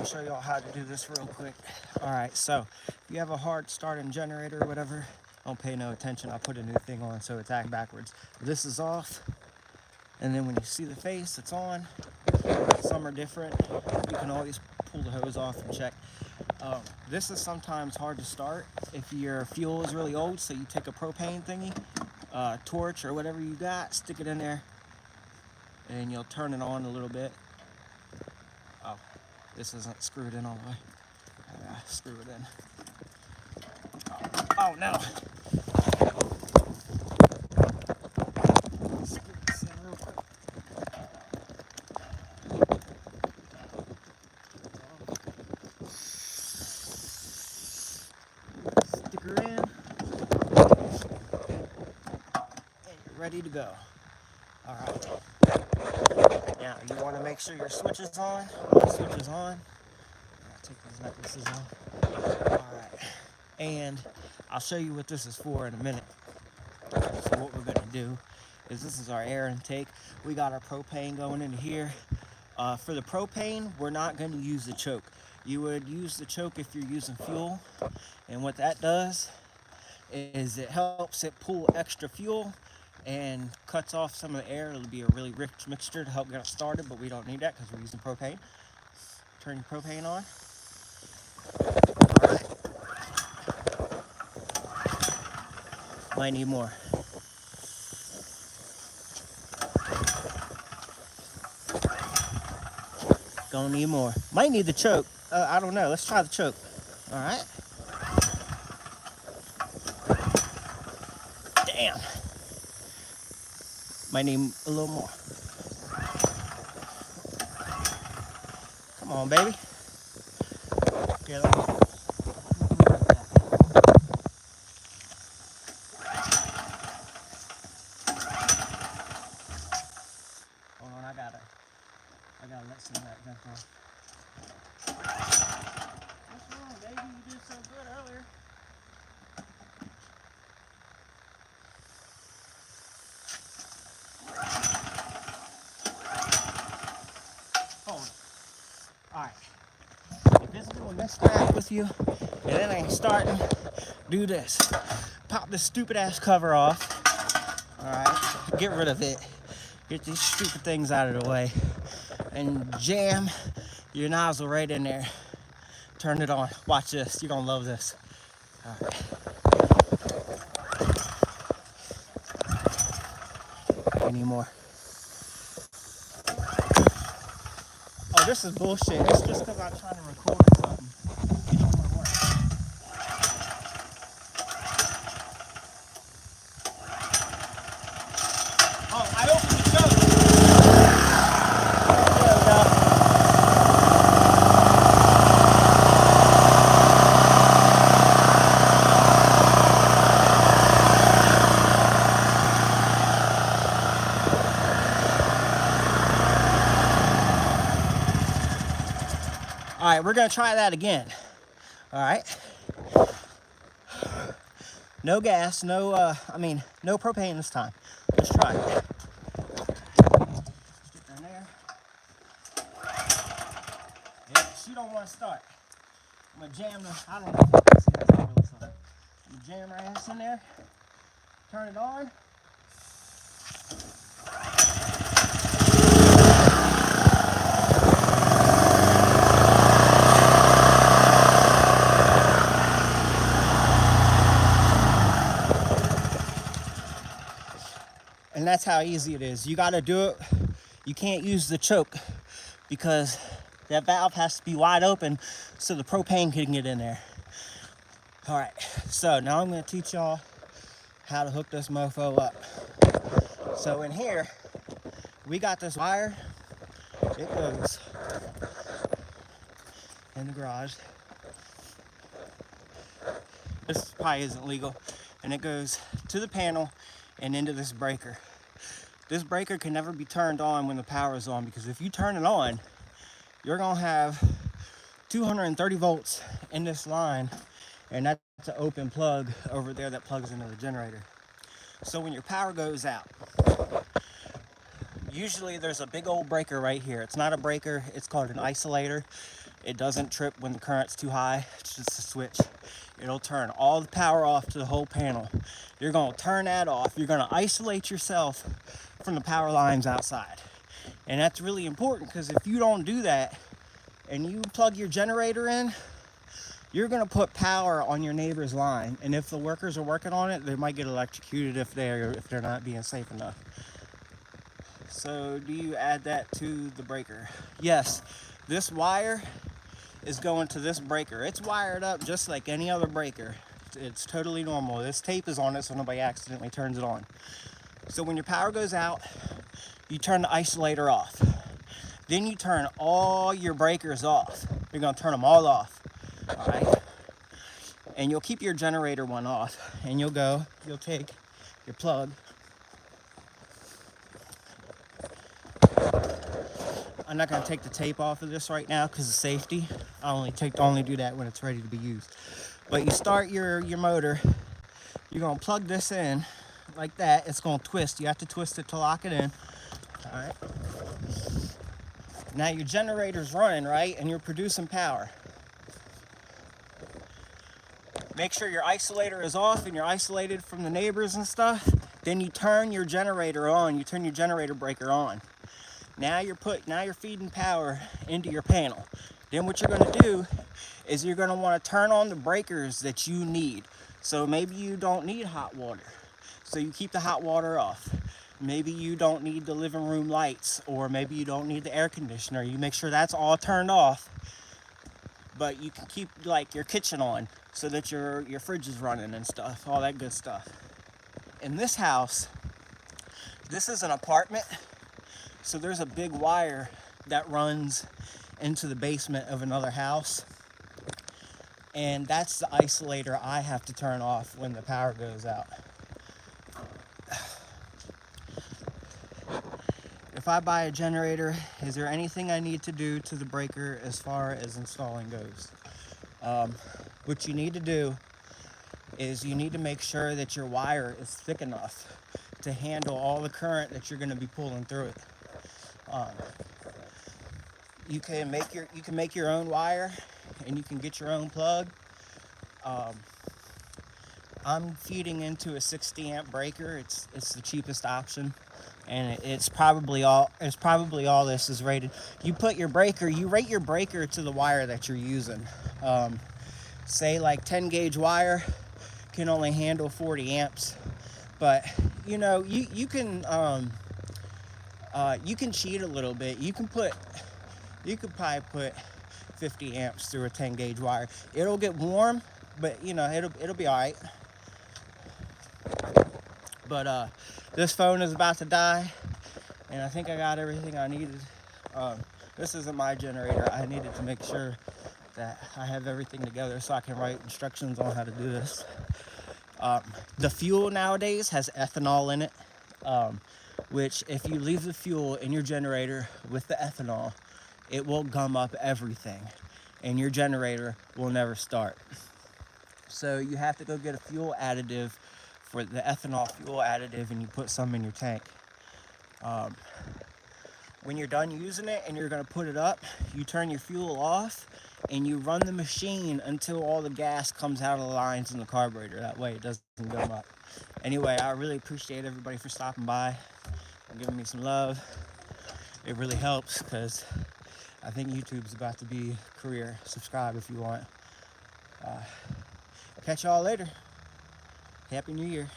show y'all how to do this real quick. All right, so if you have a hard starting generator or whatever, don't pay no attention. I'll put a new thing on so it's acting backwards. This is off, and then when you see the face, it's on. Some are different. You can always pull the hose off and check. This is sometimes hard to start if your fuel is really old, so you take a propane thingy, torch or whatever you got, stick it in there, and you'll turn it on a little bit. Oh, this isn't screwed in all the way. I gotta screw it in. Oh no! Screw this in real quick. Stick her in, and you're ready to go. All right. Now you want to make sure your switch is on. The switch is on. I'll take these necklaces off. All right. And I'll show you what this is for in a minute. So what we're gonna do is this is our air intake. We got our propane going into here. For the propane, we're not going to use the choke. You would use the choke if you're using fuel. And what that does is it helps it pull extra fuel and cuts off some of the air. It'll be a really rich mixture to help get us started, but we don't need that because we're using propane. Turn your propane on. All right. Might need more. Gonna need more. Might need the choke. I don't know. Let's try the choke. All right. Damn. Might need a little more. Come on, baby. Here, let me. Hold on, I gotta let some of that vent off. What's wrong, baby? You did so good earlier. Hold it. Alright. If it's doing this crap with you and it ain't starting, do this. Pop this stupid ass cover off. Alright. Get rid of it. Get these stupid things out of the way. And jam your nozzle right in there. Turn it on. Watch this. You're gonna love this. Alright. Any more? Oh, this is bullshit. It's just because I'm trying to record something. It don't wanna work. Oh, I opened the choke. There we go. All right, we're gonna try that again. All right. No gas, no propane this time. Let's try it. Stick her in there. Yeah, she don't want to start. I'm gonna jam the, I don't know. See, that's not really starting. I'm gonna jam her ass in there. Turn it on. And that's how easy it is. You gotta do it. You can't use the choke because that valve has to be wide open so the propane can get in there. All right, so now I'm gonna teach y'all how to hook this mofo up. So in here, we got this wire. It goes in the garage. This probably isn't legal. And it goes to the panel and into this breaker. This breaker can never be turned on when the power is on, because if you turn it on, you're gonna have 230 volts in this line, and that's an open plug over there that plugs into the generator. So when your power goes out, usually there's a big old breaker right here. It's not a breaker, it's called an isolator. It doesn't trip when the current's too high. It's just a switch. It'll turn all the power off to the whole panel. You're gonna turn that off. You're gonna isolate yourself from the power lines outside. And that's really important, because if you don't do that and you plug your generator in, you're gonna put power on your neighbor's line. And if the workers are working on it, they might get electrocuted if they're not being safe enough. So do you add that to the breaker? Yes, this wire is going to this breaker. It's wired up just like any other breaker. It's totally normal. This tape is on it so nobody accidentally turns it on. So when your power goes out, you turn the isolator off. Then you turn all your breakers off. You're gonna turn them all off, all right? And you'll keep your generator one off, and you'll take your plug. I'm not gonna take the tape off of this right now because of safety. I only do that when it's ready to be used. But you start your motor, you're gonna plug this in like that. It's gonna twist. You have to twist it to lock it in. All right. Now your generator's running, right? And you're producing power. Make sure your isolator is off and you're isolated from the neighbors and stuff. Then you turn your generator on. You turn your generator breaker on. Now you're feeding power into your panel. Then what you're gonna do is you're gonna wanna turn on the breakers that you need. So maybe you don't need hot water, so you keep the hot water off. Maybe you don't need the living room lights, or maybe you don't need the air conditioner. You make sure that's all turned off, but you can keep like your kitchen on so that your fridge is running and stuff, all that good stuff. In this house, this is an apartment, so there's a big wire that runs into the basement of another house, and that's the isolator I have to turn off when the power goes out. If I buy a generator, is there anything I need to do to the breaker as far as installing goes? What you need to do is you need to make sure that your wire is thick enough to handle all the current that you're going to be pulling through it. You can make your own wire, and you can get your own plug. I'm feeding into a 60 amp breaker. It's the cheapest option, and it's probably all this is rated. You rate your breaker to the wire that you're using. Say like 10 gauge wire can only handle 40 amps, but you know, you can cheat a little bit. You could probably put 50 amps through a 10 gauge wire. It'll get warm, but you know, it'll be all right. But this phone is about to die, and I think I got everything I needed. This isn't my generator. I needed to make sure that I have everything together so I can write instructions on how to do this. The fuel nowadays has ethanol in it, which if you leave the fuel in your generator with the ethanol, it will gum up everything, and your generator will never start. So you have to go get a fuel additive for the ethanol fuel additive, and you put some in your tank. When you're done using it and you're gonna put it up, you turn your fuel off and you run the machine until all the gas comes out of the lines in the carburetor. That way it doesn't gum up. Anyway, I really appreciate everybody for stopping by and giving me some love. It really helps, because I think YouTube's about to be a career. Subscribe if you want. Catch y'all later. Happy New Year.